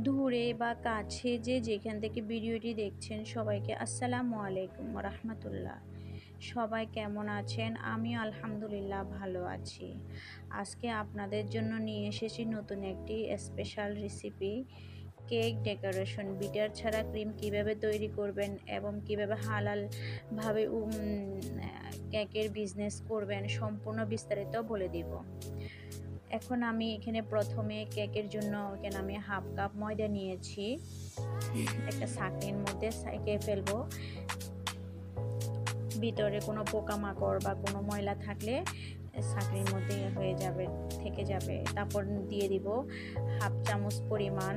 দূরে বা কাছে যেখান থেকে ভিডিওটি দেখছেন সবাইকে আসসালামু আলাইকুম রাহমাতুল্লাহ। সবাই কেমন আছেন? আমিও আলহামদুলিল্লাহ ভালো আছি। আজকে আপনাদের জন্য নিয়ে এসেছি নতুন একটি special recipe. Cake decoration bitter ছাড়া ক্রিম কিভাবে তৈরি করবেন এবং কিভাবে হালালভাবে কেকের বিজনেস করবেন সম্পূর্ণ বিস্তারিত বলে দিব। এখন আমি এখানে প্রথমে কেকের জন্য এখানে আমি হাফ কাপ ময়দা নিয়েছি। একটা ছাঁকনির মধ্যে সেঁকে ফেলবো। ভিতরে কোনো পোকামাকড় বা কোনো ময়লা থাকলে ছাঁকনির মধ্যে থেকে যাবে। তারপর দিয়ে দিব হাফ চামচ পরিমাণ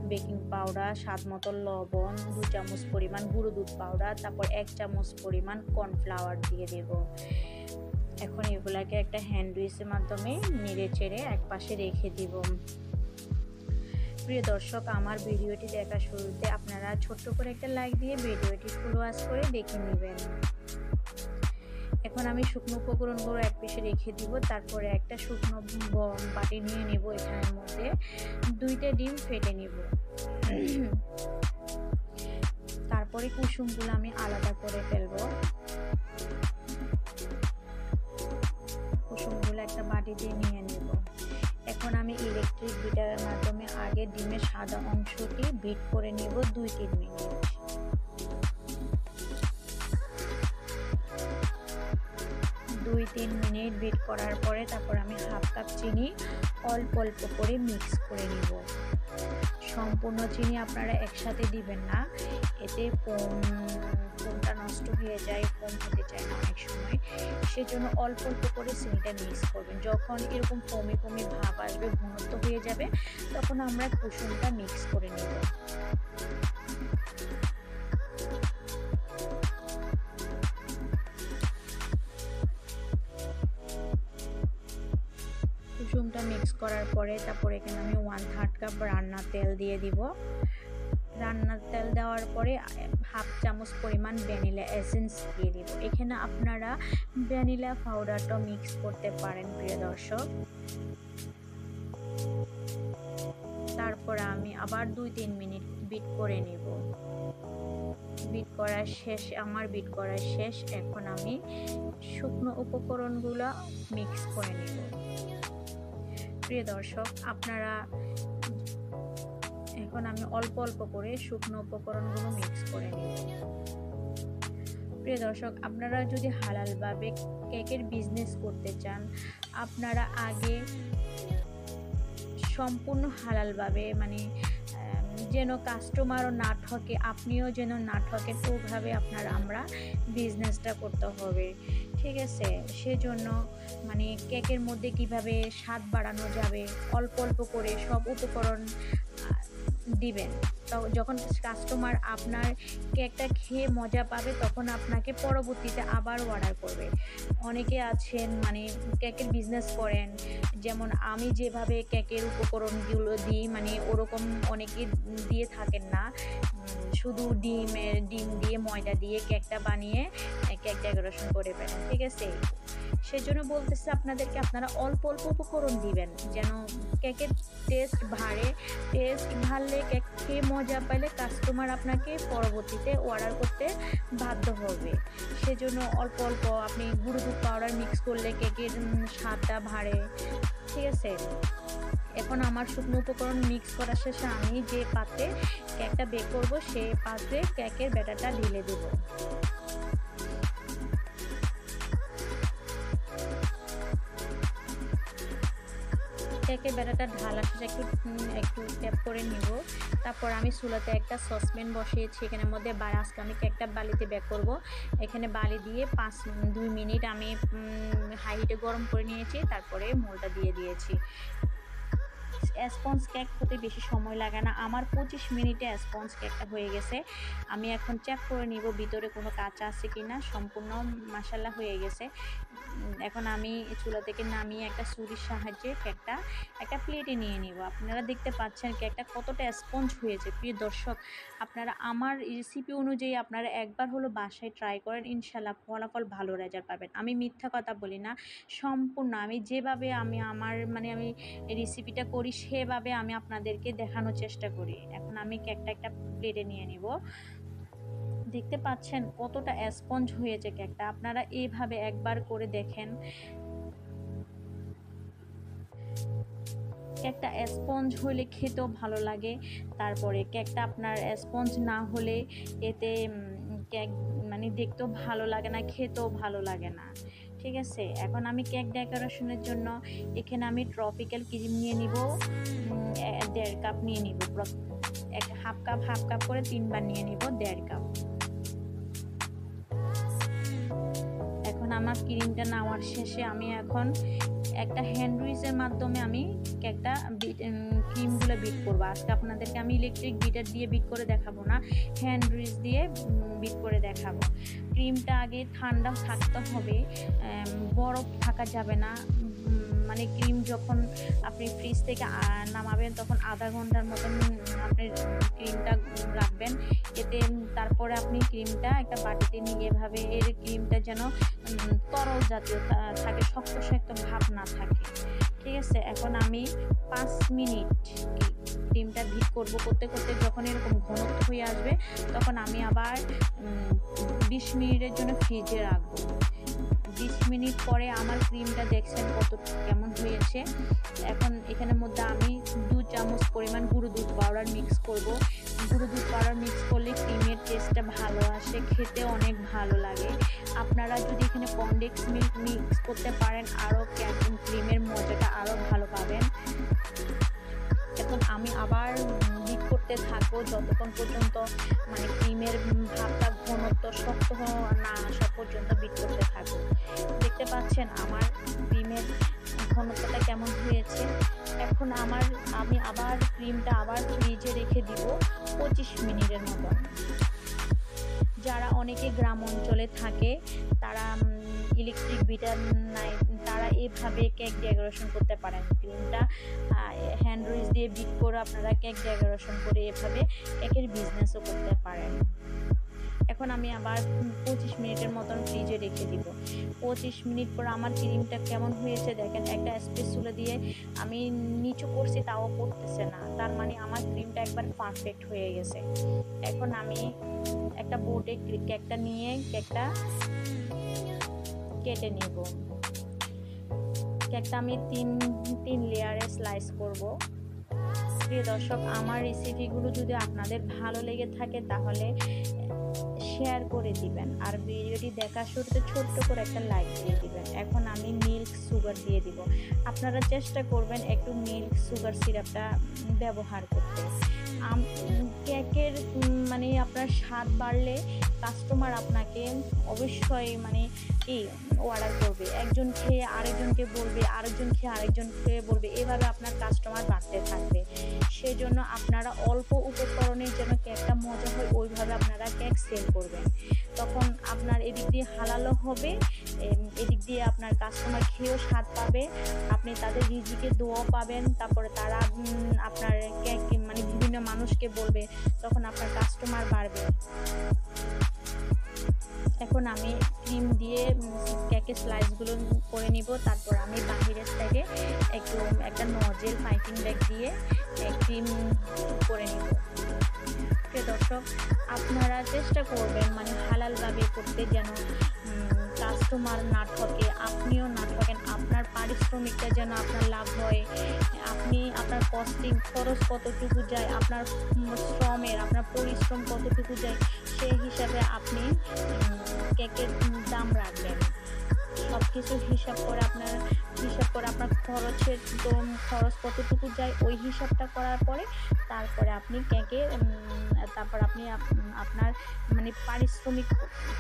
বেকিং পাউডার, স্বাদ মতো লবণ, 2 চামচ পরিমাণ গুঁড়ো দুধ পাউডার, তারপর 1 চামচ পরিমাণ কর্নফ্লাওয়ার দিয়ে দেব। এখন এগুলাকে একটা হ্যান্ড উইচের মাধ্যমে নেড়ে চেড়ে এক পাশে রেখে দিব। প্রিয় দর্শক, আমার ভিডিওটি দেখা শুরুতে আপনারা ছোট্ট করে একটা লাইক দিয়ে ভিডিওটি ফুল ওয়াচ করে দেখে নেবেন। এখন আমি শুকনো উপকরণগুলো এক পাশে রেখে দিব। তারপরে একটা শুকনো বাটি নিয়ে নেব। এখানের মধ্যে 2টা ডিম ফেটে নেব। তারপরে কুসুমগুলো আমি আলাদা করে ফেলবো। কুসুমগুলো একটা বাটিতে নিয়ে নেব। এখন আমি ইলেকট্রিক বিটারের মাধ্যমে আগে ডিমের সাদা অংশটি বিট করে নেব 2-3 মিনিট। বিট করার পরে তারপর আমি হাফ কাপ চিনি অল্প অল্প করে মিক্স করে নিব। সম্পূর্ণ চিনি আপনারা একসাথে দিবেন না, এতে ফোমটা নষ্ট হয়ে যায়, ফোম খেতে চায় না অনেক সময়। সেজন্য অল্প অল্প করে চিনিটা মিক্স করবেন। যখন এরকম ফোমি ভাব আসবে, ঘনত্ব হয়ে যাবে, তখন আমরা কুসুমটা মিক্স করে নেব। কুসুমটা মিক্স করার পরে তারপর এখানে আমি 1/3 কাপ রান্নার তেল দিয়ে দিব। রান্নার তেল দেওয়ার পরে হাফ চামচ পরিমাণ ভ্যানিলা এসেন্স দিয়ে দিব। এখানে আপনারা ভ্যানিলা পাউডারটা মিক্স করতে পারেন প্রিয় দর্শক। তারপর আমি আবার 2-3 মিনিট বিট করে নেব। বিট করা শেষ। এখন আমি শুকনো উপকরণগুলো মিক্স করে নেব। প্রিয় দর্শক, এখন আমি অল্প অল্প করে শুকনো উপকরণগুলো মিক্স করে নেব। প্রিয় দর্শক, আপনারা যদি হালালভাবে কেকের বিজনেস করতে চান, আপনারা আগে সম্পূর্ণ হালালভাবে যেন কাস্টমারও না ঠকে, আপনিও যেন না ঠকেন, ওভাবে আমরা বিজনেসটা করতে হবে। ঠিক আছে? সেজন্য কেকের মধ্যে কিভাবে স্বাদ বাড়ানো যাবে, অল্প অল্প করে সব উপকরণ দিবেন। তো যখন কাস্টমার আপনার কেকটা খেয়ে মজা পাবে, তখন আপনাকে পরবর্তীতে আবার অর্ডার করবে। অনেকে আছেন কেকের বিজনেস করেন, যেমন আমি যেভাবে কেকের উপকরণগুলো দিই ওরকম অনেকে দিয়ে থাকেন না। শুধু ডিম দিয়ে ময়দা দিয়ে কেকটা বানিয়ে কেক ডেকোরেশন করে ফেলেন। ঠিক আছে? সেজন্য বলতেছি আপনাদেরকে, আপনারা অল্প অল্প উপকরণ দিবেন যেন কেকের টেস্ট ভাললে, কেক খেয়ে মজা পাইলে কাস্টমার আপনাকে পরবর্তীতে অর্ডার করতে বাধ্য হবে। সেজন্য অল্প অল্প আপনি গুঁড়ো দুধ পাউডার মিক্স করলে কেকের স্বাদটা বাড়ে। ঠিক আছে? এখন আমার শুকনো উপকরণ মিক্স করা শেষে আমি যে পাত্রে কেকটা বেক করব, সেই পাত্রে কেকের ব্যাটারটা ঢেলে দেবো। কেকের ব্যাটারটা ঢালা শেষে একটু ট্যাপ করে নিব। তারপর আমি চুলাতে একটা সসপ্যান বসিয়েছি। এখানের মধ্যে আজকে আমি কেকটা বালিতে বেক করব। এখানে বালি দিয়ে 2 মিনিট আমি হাই হিটে গরম করে নিয়েছি। তারপরে মোলটা দিয়ে দিয়েছি। স্পঞ্জ কেক হতে বেশি সময় লাগে না। আমার 25 মিনিটে স্পঞ্জ কেকটা হয়ে গেছে। আমি এখন চেক করে নিব ভিতরে কোনো কাঁচা আছে কিনা। সম্পূর্ণ মাশাআল্লাহ হয়ে গেছে। এখন আমি চুলা থেকে নামিয়ে একটা ছুরির সাহায্যে কেকটা একটা প্লেটে নিয়ে নিব। আপনারা দেখতে পাচ্ছেন কেকটা কতটা স্পঞ্জ হয়েছে। প্রিয় দর্শক, আপনারা আমার রেসিপি অনুযায়ী আপনারা একবার হলো বাসায় ট্রাই করেন, ইনশাআল্লাহ ফলাফল ভালো রেজাল্ট পাবেন। আমি মিথ্যা কথা বলি না। সম্পূর্ণ আমি যেভাবে আমি রেসিপিটা করি সেভাবে আমি আপনাদেরকে দেখানোর চেষ্টা করি। এখন আমি কেকটা একটা প্লেটে নিয়ে নিব। দেখতে পাচ্ছেন কতটা স্পঞ্জ হয়েছে কেকটা। আপনারা এইভাবে একবার করে দেখেন। কেকটা স্পঞ্জ হলে খেতেও ভালো লাগে। তারপরে কেকটা আপনার স্পঞ্জ না হলে এতে কেক মানে দেখতেও ভালো লাগে না, খেতেও ভালো লাগে না। ঠিক আছে? এখন আমি কেক ডেকোরেশনের জন্য এখানে আমি ট্রপিক্যাল ক্রিম নিয়ে নিব। ১.৫ কাপ নিয়ে নিব। হাফ কাপ করে ৩ বার নিয়ে নিব ১.৫ কাপ। এখন আমার ক্রিমটা নেওয়ার শেষে আমি এখন একটা হ্যান্ড উইচের মাধ্যমে আমি কেকটা ক্রিমগুলো বিট করবো। আজকে আপনাদেরকে আমি ইলেকট্রিক বিটার দিয়ে বিট করে দেখাবো না, হ্যান্ড উইচ দিয়ে বিট করে দেখাবো। ক্রিমটা আগে ঠান্ডা থাকতে হবে, বরফ থাকা যাবে না। মানে ক্রিম যখন আপনি ফ্রিজ থেকে নামাবেন তখন আধা ঘন্টার মতন আপনি ক্রিমটা রাখবেন। এতে তারপরে আপনি ক্রিমটা একটা বাটিতে নিয়ে এভাবে এর ক্রিমটা যেন তরল জাতীয় থাকে, শক্ত শক্ত ভাব না থাকে। ঠিক আছে? এখন আমি 5 মিনিট ক্রিমটা বিট করব। করতে করতে যখন এরকম ঘনত্ব হয়ে আসবে তখন আমি আবার 20 মিনিটের জন্য ফ্রিজে রাখবো। 20 মিনিট পরে আমার ক্রিমটা দেখছেন কেমন হয়েছে। এখন এখানের মধ্যে আমি 2 চামচ পরিমাণ গুঁড়ো দুধ পাউডার মিক্স করব। গুঁড়ো দুধ পাউডার মিক্স করলে ক্রিমের টেস্টটা ভালো আসে, খেতে অনেক ভালো লাগে। আপনারা যদি এখানে কনডেন্স মিল্ক মিক্স করতে পারেন আরও ক্রিমের মজাটা আরও ভালো পাবেন। এখন আমি আবার বিট করতে থাকবো যতক্ষণ পর্যন্ত মানে ক্রিমের ভাবটা ঘনত্ব শক্ত না আসা পর্যন্ত বিট করতে থাকবো। দেখতে পাচ্ছেন আমার ক্রিমের ঘনত্বটা কেমন হয়েছে। এখন আমি আবার ক্রিমটা আবার ফ্রিজে রেখে দিব 25 মিনিটের মতো। যারা অনেকে গ্রাম অঞ্চলে থাকে তারা ইলেকট্রিক বিটার নাই, তারা এভাবে কেক ডেকোরেশন করতে পারেন। ক্রিমটা হ্যান্ড উইচ দিয়ে বিট করে আপনারা কেক ডেকোরেশন করে এভাবে কেকের বিজনেসও করতে পারেন। এখন আমি আবার 25 মিনিটের মতন ফ্রিজে রেখে দিব। 25 মিনিট পর আমার ক্রিমটা কেমন হয়েছে দেখেন। একটা স্প্যাচুলা দিয়ে আমি নিচু করছি তাও পড়তেছে না, তার মানে আমার ক্রিমটা একবার পারফেক্ট হয়ে গেছে। এখন আমি একটা বোর্ডে কেকটা নিয়ে কেকটা কেটে নেব। কেকটা আমি তিন লেয়ারে স্লাইস করব। প্রিয় দর্শক, আমার রেসিপিগুলো যদি আপনাদের ভালো লেগে থাকে তাহলে শেয়ার করে দিবেন, আর ভিডিওটি দেখার শুরুতে ছোট্ট করে একটা লাইক দিয়ে দিবেন। এখন আমি মিল্ক সুগার দিয়ে দিব। আপনারা চেষ্টা করবেন একটু মিল্ক সুগার সিরাপটা ব্যবহার করতে। কেকের মানে আপনার স্বাদ বাড়লে কাস্টমার আপনাকে অবশ্যই মানে অর্ডার করবে। একজন খেয়ে আরেকজনকে বলবে, আরেকজন খেয়ে আরেকজনকে বলবে, এভাবে আপনার কাস্টমার বাড়তে থাকবে। সেজন্য আপনারা অল্প উপকরণের যেন কেকটা মজা হয় ওইভাবে আপনারা কেক সেল করবেন। তখন আপনার এদিক দিয়ে হালালও হবে, এদিক দিয়ে আপনার কাস্টমার খেয়েও স্বাদ পাবে, আপনি তাদের রিজিকে দোয়াও পাবেন। তারপরে তারা আপনার কেক মানে বিভিন্ন মানুষকে বলবে, তখন আপনার কাস্টমার বাড়বে। এখন আমি ক্রিম দিয়ে কেকের স্লাইসগুলো করে নিব। তারপর আমি বাহিরের সাইডে একটা নজেল পাইপিং ব্যাগ দিয়ে ক্রিম করে নিব। প্রিয় দর্শক, আপনারা চেষ্টা করবেন মানে হালালভাবে করতে, যেন কাস্টমার না ঠকে, আপনিও না ঠকেন, আপনার পারিশ্রমিকটা যেন আপনার লাভ হয়। আপনি আপনার কস্টিং খরচ কতটুকু যায়, আপনার আপনার পরিশ্রম কতটুকু যায়, সেই হিসাবে আপনি কেকের দাম রাখবেন। সব কিছু হিসাব করে আপনার খরচ কতটুকু যায় ওই হিসাবটা করার পরে তারপরে আপনি কেকে তারপর আপনি আপনার মানে পারিশ্রমিক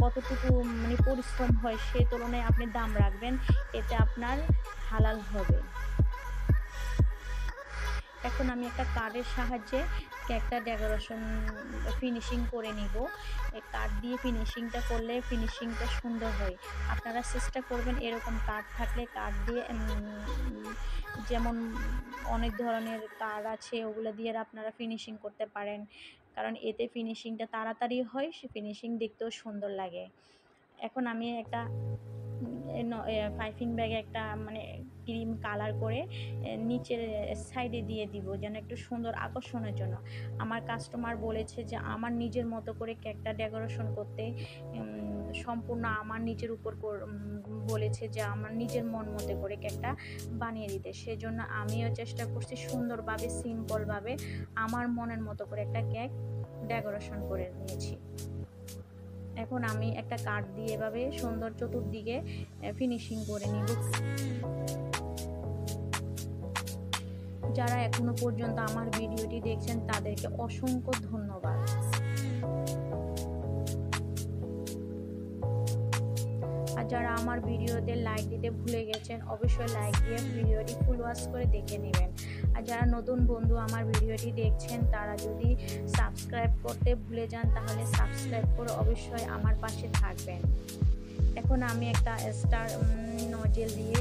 কতটুকু মানে পরিশ্রম হয় সেই তুলনায় আপনি দাম রাখবেন, এতে আপনার হালাল হবে। এখন আমি একটা কার্ডের সাহায্যে কেকটা ডেকোরেশন ফিনিশিং করে নিব। এই কার্ড দিয়ে ফিনিশিংটা করলে ফিনিশিংটা সুন্দর হয়। আপনারা চেষ্টা করবেন এরকম কার্ড থাকলে কার্ড দিয়ে যেমন অনেক ধরনের কার্ড আছে ওগুলো দিয়ে আপনারা ফিনিশিং করতে পারেন, কারণ এতে ফিনিশিংটা তাড়াতাড়ি হয়, সে ফিনিশিং দেখতেও সুন্দর লাগে। এখন আমি একটা পাইপিং ব্যাগে একটা মানে ক্রিম কালার করে নিচের সাইডে দিয়ে দিব, যেন একটু সুন্দর আকর্ষণের জন্য। আমার কাস্টমার বলেছে যে আমার নিজের মতো করে কেকটা ডেকোরেশন করতে, সম্পূর্ণ আমার নিজের উপর বলেছে যে আমার নিজের মন মতো করে কেকটা বানিয়ে দিতে। সেজন্য আমিও চেষ্টা করছি সুন্দরভাবে, সিম্পলভাবে আমার মনের মতো করে একটা কেক ডেকোরেশন করে নিয়েছি। এখন আমি একটা কাঠ দিয়ে এভাবে সুন্দর চতুর্দিকে ফিনিশিং করে নিব। যারা এখনো পর্যন্ত আমার ভিডিওটি দেখছেন তাদেরকে অসংখ্য ধন্যবাদ। আর যারা আমার ভিডিওতে লাইক দিতে ভুলে গেছেন অবশ্যই লাইক দিয়ে ভিডিওটি ফুল ওয়াচ করে দেখে নেবেন। আর যারা নতুন বন্ধু আমার ভিডিওটি দেখছেন তারা যদি সাবস্ক্রাইব করতে ভুলে যান তাহলে সাবস্ক্রাইব করে অবশ্যই আমার পাশে থাকবেন। এখন আমি একটা স্টার নজেল দিয়ে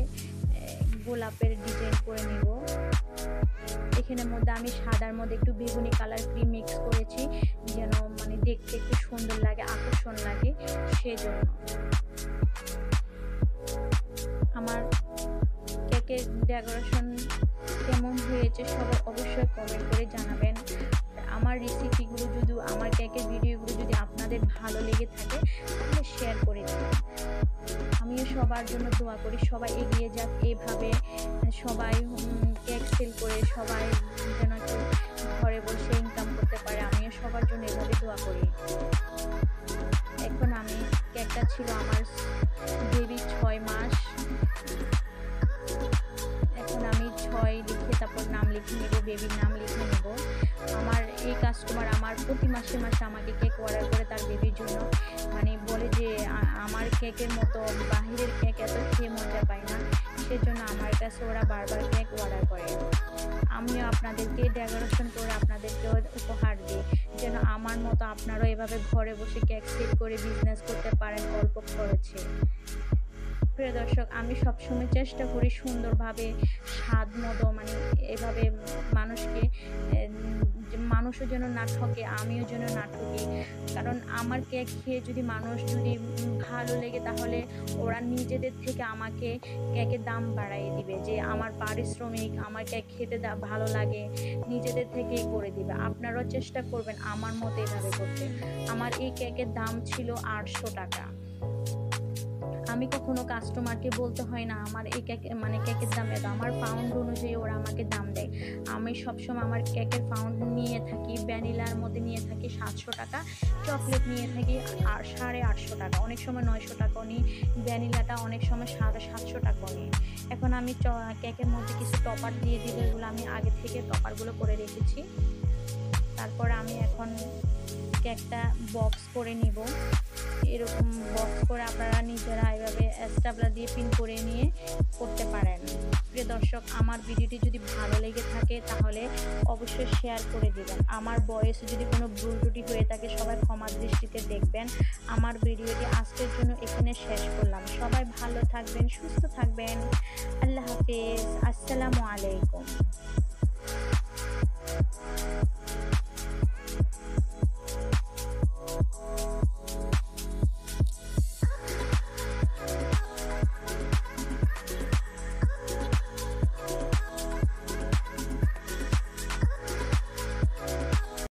গোলাপের ডিজাইন করে নিব। এখানের মধ্যে আমি সাদার মধ্যে একটু বেগুনি কালার ক্রিম মিক্স করেছি, যেন মানে দেখতে একটু সুন্দর লাগে, আকর্ষণ লাগে। সেজন্য আমার কেকের ডেকোরেশন কেমন হয়েছে সবাই অবশ্যই কমেন্ট করে জানাবেন। আমার রেসিপিগুলো যদি, আমার কেকের ভিডিওগুলো যদি আপনাদের ভালো লেগে থাকে তাহলে শেয়ার করে দিন। আমিও সবার জন্য দোয়া করি সবাই এগিয়ে যাক, এইভাবে সবাই কেক সেল করে সবাই যেন একটু ঘরে বসে ইনকাম করতে পারে। আমিও সবার জন্য এভাবে দোয়া করি। এখন আমি কেকটা ছিল আমার বেবি 6 মাস। এখন আমি 6 লিখে তারপর নাম লিখে নেব, বেবির নাম লিখে নেব। আমার এই কাস্টমার আমার প্রতি মাসে মাসে আমাকে কেক অর্ডার করে তার বেবির জন্য, মানে বলে যে আমার কেকের মতো বাহিরের কেক এত খেয়ে মজা পায় না। সেজন্য আমার কাছে ওরা বারবার কেক অর্ডার করে। আমিও আপনাদেরকে ডেকোরেশন করে আপনাদেরকে উপহার দিই, যেন আমার মতো আপনারাও এভাবে ঘরে বসে কেক সেল করে বিজনেস করতে পারেন অল্প খরচে। প্রিয় দর্শক, আমি সবসময় চেষ্টা করি সুন্দরভাবে স্বাদ মতো মানে এভাবে মানুষকে, মানুষও যেন না ঠকে, আমিও যেন না ঠকি। কারণ আমার কেক খেয়ে যদি মানুষ যদি ভালো লেগে তাহলে ওরা নিজেদের থেকে আমাকে কেকের দাম বাড়াইয়ে দিবে, যে আমার পারিশ্রমিক আমার কেক খেতে ভালো লাগে নিজেদের থেকেই করে দিবে। আপনারাও চেষ্টা করবেন আমার মতো এভাবে করতে। আমার এই কেকের দাম ছিল 800 টাকা। আমি কখনো কাস্টমারকে বলতে হয় না আমার এই কেক মানে কেকের দাম এত, আমার পাউন্ড অনুযায়ী ওরা আমাকে দাম দেয়। আমি সবসময় আমার কেকের পাউন্ড নিয়ে থাকি, ভ্যানিলার মধ্যে নিয়ে থাকি 700 টাকা, চকলেট নিয়ে থাকি 850 টাকা, অনেক সময় 900 টাকাও নিই, ভ্যানিলাটা অনেক সময় 750 টাকাও নিই। এখন আমি কেকের মধ্যে কিছু টপার দিয়ে দিব, এগুলো আমি আগে থেকে টপারগুলো করে রেখেছি। তারপর আমি এখন কেকটা বক্স করে নিব। এরকম বক্স করে আপনারা নিজেরা এভাবে স্টাপলার দিয়ে পিন করে নিয়ে করতে পারেন। প্রিয় দর্শক, আমার ভিডিওটি যদি ভালো লেগে থাকে তাহলে অবশ্যই শেয়ার করে দিবেন। আমার ভয়েসে যদি কোনো ভুল ত্রুটি হয়ে থাকে সবাই ক্ষমার দৃষ্টিতে দেখবেন। আমার ভিডিওটি আজকের জন্য এখানে শেষ করলাম। সবাই ভালো থাকবেন, সুস্থ থাকবেন। আল্লাহ হাফেজ, আসসালামু আলাইকুম।